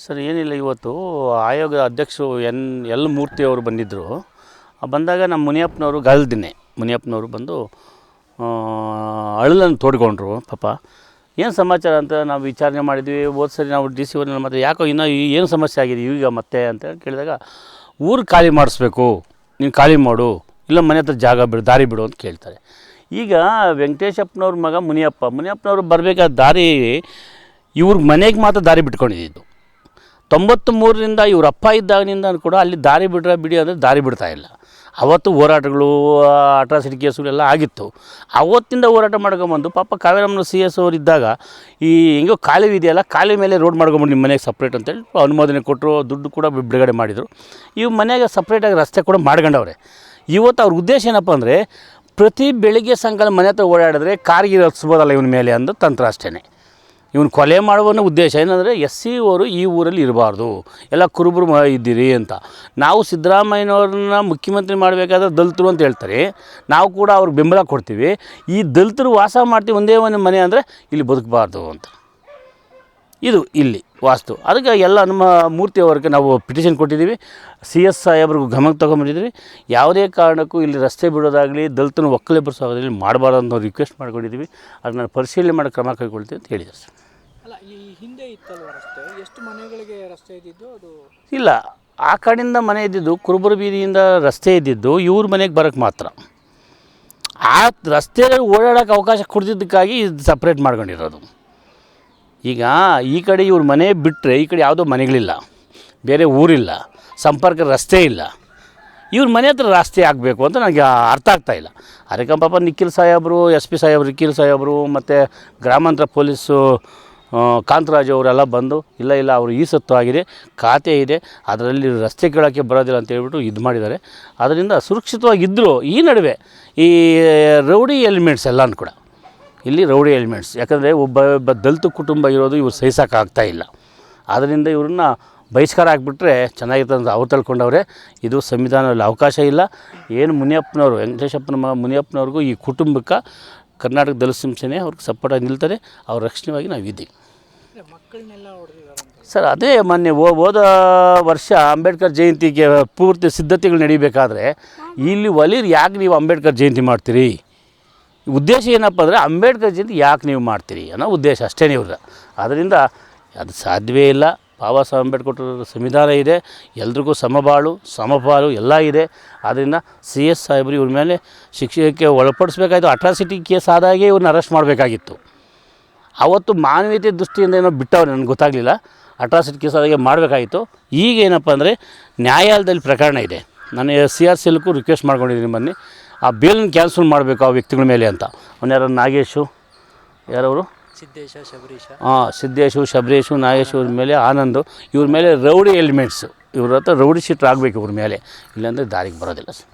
Sir ಏನಿಲ್ಲ, ಇವತ್ತು ಆಯೋಗದ ಅಧ್ಯಕ್ಷರು ಎಲ್ ಮೂರ್ತಿ ಅವರು ಬಂದಿದ್ದರು. ಬಂದಾಗ ನಮ್ಮ ಮುನಿಯಪ್ಪನವರು ಗಲ್ದಿನೇ ಮುನಿಯಪ್ಪನವರು ಬಂದು ಅಳಲನ್ನು ತೋಡ್ಕೊಂಡ್ರು. ಪಾಪ ಏನು ಸಮಾಚಾರ ಅಂತ ನಾವು ವಿಚಾರಣೆ ಮಾಡಿದ್ವಿ. ಹೋದ ಸರಿ ನಾವು ಡಿ ಸಿ ಅವ್ರನ್ನ ಮತ್ತೆ ಯಾಕೋ ಇನ್ನೂ ಏನು ಸಮಸ್ಯೆ ಆಗಿದೆ ಈಗ ಮತ್ತೆ ಅಂತ ಕೇಳಿದಾಗ, ಊರು ಖಾಲಿ ಮಾಡಿಸ್ಬೇಕು, ನೀನು ಖಾಲಿ ಮಾಡು, ಇಲ್ಲ ಮನೆ ಹತ್ರ ಜಾಗ ಬಿಡು, ದಾರಿ ಬಿಡು ಅಂತ ಕೇಳ್ತಾರೆ. ಈಗ ವೆಂಕಟೇಶಪ್ಪನವ್ರ ಮಗ ಮುನಿಯಪ್ಪನವರು ಬರಬೇಕಾದ ದಾರಿ ಇವ್ರ ಮನೆಗೆ ಮಾತ್ರ ದಾರಿ ಬಿಟ್ಕೊಂಡಿದ್ದು. 93ರಿಂದ ಇವ್ರ ಅಪ್ಪ ಇದ್ದಾಗಿನಿಂದ ಕೂಡ ಅಲ್ಲಿ ದಾರಿ ಬಿಡಿ ಅಂದರೆ ದಾರಿ ಬಿಡ್ತಾಯಿಲ್ಲ. ಅವತ್ತು ಹೋರಾಟಗಳು, ಅಟ್ರಾಸಿಟಿ ಕೇಸುಗಳೆಲ್ಲ ಆಗಿತ್ತು. ಅವತ್ತಿಂದ ಹೋರಾಟ ಮಾಡ್ಕೊಂಬಂದು ಪಾಪ ಕಾವೇರಮ್ಮನ CS ಅವ್ರು ಇದ್ದಾಗ ಈ ಹೆಂಗೋ ಖಾಲಿ ಇದೆಯಲ್ಲ, ಖಾಲಿ ಮೇಲೆ ರೋಡ್ ಮಾಡ್ಕೊಂಬಂದು ನಿಮ್ಮ ಮನೆಗೆ ಸಪ್ರೇಟ್ ಅಂತೇಳಿ ಅನುಮೋದನೆ ಕೊಟ್ಟರು, ದುಡ್ಡು ಕೂಡ ಬಿಡುಗಡೆ ಮಾಡಿದರು. ಇವು ಮನೆಗೆ ಸಪ್ರೇಟಾಗಿ ರಸ್ತೆ ಕೂಡ ಮಾಡ್ಕೊಂಡವ್ರೆ. ಇವತ್ತು ಅವ್ರ ಉದ್ದೇಶ ಏನಪ್ಪ ಅಂದರೆ, ಪ್ರತಿ ಬೆಳಿಗ್ಗೆ ಸಾಯಂಕಾಲ ಮನೆ ಹತ್ರ ಓಡಾಡಿದ್ರೆ ಕಾರ್ಗೆ ಹತ್ಸ್ಬೋದಲ್ಲ ಇವನ ಮೇಲೆ ಅಂದು ತಂತ್ರ ಅಷ್ಟೇ. ಇವನು ಕೊಲೆ ಮಾಡುವ ಉದ್ದೇಶ ಏನಂದರೆ, SC ಅವರು ಈ ಊರಲ್ಲಿ ಇರಬಾರ್ದು, ಎಲ್ಲ ಕುರುಬರು ಇದ್ದೀರಿ ಅಂತ. ನಾವು ಸಿದ್ದರಾಮಯ್ಯನವ್ರನ್ನ ಮುಖ್ಯಮಂತ್ರಿ ಮಾಡಬೇಕಾದ್ರೆ ದಲಿತರು ಅಂತ ಹೇಳ್ತಾರೆ, ನಾವು ಕೂಡ ಅವ್ರಿಗೆ ಬೆಂಬಲ ಕೊಡ್ತೀವಿ. ಈ ದಲಿತರು ವಾಸ ಮಾಡ್ತೀವಿ ಒಂದೇ ಒಂದು ಮನೆ ಅಂದರೆ ಇಲ್ಲಿ ಬದುಕಬಾರ್ದು ಅಂತ. ಇದು ಇಲ್ಲಿ ವಾಸ್ತು. ಅದಕ್ಕೆ ಎಲ್ಲ ನಮ್ಮ ಮೂರ್ತಿಯವರಿಗೆ ನಾವು ಪಿಟಿಷನ್ ಕೊಟ್ಟಿದ್ದೀವಿ. CS ಸಾಹೇಬ್ರಿಗೂ ಗಮನಕ್ಕೆ ತೊಗೊಂಬಂದಿದ್ದೀವಿ. ಯಾವುದೇ ಕಾರಣಕ್ಕೂ ಇಲ್ಲಿ ರಸ್ತೆ ಬಿಡೋದಾಗಲಿ, ದಲಿತನ ಒಕ್ಕಲೆಬ್ಬರಿಸೋದಾಗಲಿ ಮಾಡಬಾರ್ದು ಅಂತ ನಾವು ರಿಕ್ವೆಸ್ಟ್ ಮಾಡ್ಕೊಂಡಿದ್ದೀವಿ. ಅದನ್ನು ಪರಿಶೀಲನೆ ಮಾಡಿ ಕ್ರಮ ಕೈಗೊಳ್ತೀವಿ ಅಂತ ಹೇಳಿದ್ದಾರೆ ಸರ್. ಅಲ್ಲ, ಈ ಹಿಂದೆ ಇತ್ತಲ್ವ ರಸ್ತೆ, ಎಷ್ಟು ಮನೆಗಳಿಗೆ ರಸ್ತೆ ಇದ್ದಿದ್ದು? ಅದು ಇಲ್ಲ, ಆ ಕಡೆಯಿಂದ ಮನೆ ಇದ್ದಿದ್ದು, ಕುರುಬರ ಬೀದಿಯಿಂದ ರಸ್ತೆ ಇದ್ದಿದ್ದು ಇವ್ರ ಮನೆಗೆ ಬರೋಕ್ಕೆ ಮಾತ್ರ. ಆ ರಸ್ತೆಯಲ್ಲಿ ಓಡಾಡೋಕ್ಕೆ ಅವಕಾಶ ಕೊಡ್ತಿದ್ದಕ್ಕಾಗಿ ಇದು ಸಪ್ರೇಟ್ ಮಾಡ್ಕೊಂಡಿರೋದು. ಈಗ ಈ ಕಡೆ ಇವ್ರ ಮನೆ ಬಿಟ್ಟರೆ ಈ ಕಡೆ ಯಾವುದೋ ಮನೆಗಳಿಲ್ಲ, ಬೇರೆ ಊರಿಲ್ಲ, ಸಂಪರ್ಕ ರಸ್ತೆ ಇಲ್ಲ. ಇವ್ರ ಮನೆ ಹತ್ರ ರಸ್ತೆ ಆಗಬೇಕು ಅಂತ ನನಗೆ ಅರ್ಥ ಆಗ್ತಾಯಿಲ್ಲ. ಅದಕ್ಕೆ ಪಾಪ ನಿಖಿಲ್ ಸಾಹೇಬರು, SP ಸಾಹೇಬರು, ನಿಖಿಲ್ ಸಾಹೇಬರು ಮತ್ತು ಗ್ರಾಮಾಂತರ ಪೊಲೀಸು ಕಾಂತರಾಜ್ ಅವರೆಲ್ಲ ಬಂದು ಇಲ್ಲ ಅವರು ಈ ಸತ್ತು ಆಗಿದೆ, ಖಾತೆ ಇದೆ, ಅದರಲ್ಲಿ ರಸ್ತೆ ಕೇಳೋಕ್ಕೆ ಬರೋದಿಲ್ಲ ಅಂತ ಹೇಳ್ಬಿಟ್ಟು ಇದು ಮಾಡಿದ್ದಾರೆ. ಅದರಿಂದ ಸುರಕ್ಷಿತವಾಗಿದ್ದರು. ಈ ನಡುವೆ ಈ ರೌಡಿ ಎಲಿಮೆಂಟ್ಸ್ ಎಲ್ಲನೂ ಕೂಡ ಇಲ್ಲಿ ರೌಡಿ ಎಲಿಮೆಂಟ್ಸ್, ಯಾಕಂದರೆ ಒಬ್ಬ ದಲಿತ ಕುಟುಂಬ ಇರೋದು ಇವ್ರು ಸಹಿಸೋಕ್ಕಾಗ್ತಾಯಿಲ್ಲ. ಆದ್ದರಿಂದ ಇವ್ರನ್ನ ಬಹಿಷ್ಕಾರ ಆಗಿಬಿಟ್ರೆ ಚೆನ್ನಾಗಿರ್ತದೆ ಅಂತ ಅವ್ರು ತಿಳ್ಕೊಂಡವ್ರೆ. ಇದು ಸಂವಿಧಾನದಲ್ಲಿ ಅವಕಾಶ ಇಲ್ಲ. ಏನು ಮುನಿಯಪ್ಪನವರು, ವೆಂಕಟೇಶಪ್ಪನ ಮಗ ಮುನಿಯಪ್ಪನವ್ರಿಗೂ ಈ ಕುಟುಂಬಕ್ಕೆ ಕರ್ನಾಟಕ ದಲಿತ ಸಂಸ್ಥೆನೇ ಅವ್ರಿಗೆ ಸಪೋರ್ಟಾಗಿ ನಿಲ್ತಾರೆ. ಅವ್ರ ರಕ್ಷಣೆಗಾಗಿ ನಾವು ಇದ್ದೀವಿ ಸರ್. ಅದೇ ಮೊನ್ನೆ ಹೋದ ವರ್ಷ ಅಂಬೇಡ್ಕರ್ ಜಯಂತಿಗೆ ಪೂರ್ತಿ ಸಿದ್ಧತೆಗಳು ನಡೀಬೇಕಾದ್ರೆ ಇಲ್ಲಿ ಒಲಿರು ಯಾಕೆ ನೀವು ಅಂಬೇಡ್ಕರ್ ಜಯಂತಿ ಮಾಡ್ತೀರಿ? ಉದ್ದೇಶ ಏನಪ್ಪ ಅಂದರೆ, ಅಂಬೇಡ್ಕರ್ ಜಯಂತಿ ಯಾಕೆ ನೀವು ಮಾಡ್ತೀರಿ ಅನ್ನೋ ಉದ್ದೇಶ ಅಷ್ಟೇ ಇವ್ರದ್ದು. ಆದ್ದರಿಂದ ಅದು ಸಾಧ್ಯವೇ ಇಲ್ಲ. ಬಾಬಾ ಸಾಹೇಬ್ ಅಂಬೇಡ್ಕರ್ ಸಂವಿಧಾನ ಇದೆ, ಎಲ್ರಿಗೂ ಸಮಬಾಳು ಸಮಪಾಲು ಎಲ್ಲ ಇದೆ. ಆದ್ದರಿಂದ CS ಸಾಹೇಬರು ಇವ್ರ ಮೇಲೆ ಶಿಕ್ಷೆಗೆ ಒಳಪಡಿಸ್ಬೇಕಾಯ್ತು. ಅಟ್ರಾಸಿಟಿ ಕೇಸ್ ಆದಾಗೆ ಇವ್ರನ್ನ ಅರೆಸ್ಟ್ ಮಾಡಬೇಕಾಗಿತ್ತು. ಅವತ್ತು ಮಾನವೀಯತೆ ದೃಷ್ಟಿಯಿಂದ ಏನೋ ಬಿಟ್ಟವ್ರು, ನನಗೆ ಗೊತ್ತಾಗಲಿಲ್ಲ. ಅಟ್ರಾಸಿಟಿ ಕೇಸ್ ಆದಾಗೆ ಮಾಡಬೇಕಾಗಿತ್ತು. ಈಗ ಏನಪ್ಪ ಅಂದರೆ, ನ್ಯಾಯಾಲಯದಲ್ಲಿ ಪ್ರಕರಣ ಇದೆ. ನಾನು CRCLಗೂ ರಿಕ್ವೆಸ್ಟ್ ಮಾಡ್ಕೊಂಡಿದ್ದೀನಿ, ಬನ್ನಿ ಆ ಬೇಲನ್ನು ಕ್ಯಾನ್ಸಲ್ ಮಾಡಬೇಕು ಆ ವ್ಯಕ್ತಿಗಳ ಮೇಲೆ ಅಂತ. ಅವನ್ಯಾರು ನಾಗೇಶು, ಯಾರವರು ಸಿದ್ದೇಶು, ಶಬರೀಶು, ನಾಗೇಶು ಇವ್ರ ಮೇಲೆ ಆನಂದು, ಇವ್ರ ಮೇಲೆ ರೌಡಿ ಎಲಿಮೆಂಟ್ಸು, ಇವ್ರ ಹತ್ರ ರೌಡಿ ಶೀಟ್ರ್ ಆಗಬೇಕು ಇವ್ರ ಮೇಲೆ, ಇಲ್ಲಾಂದರೆ ದಾರಿಗೆ ಬರೋದಿಲ್ಲ ಸರ್.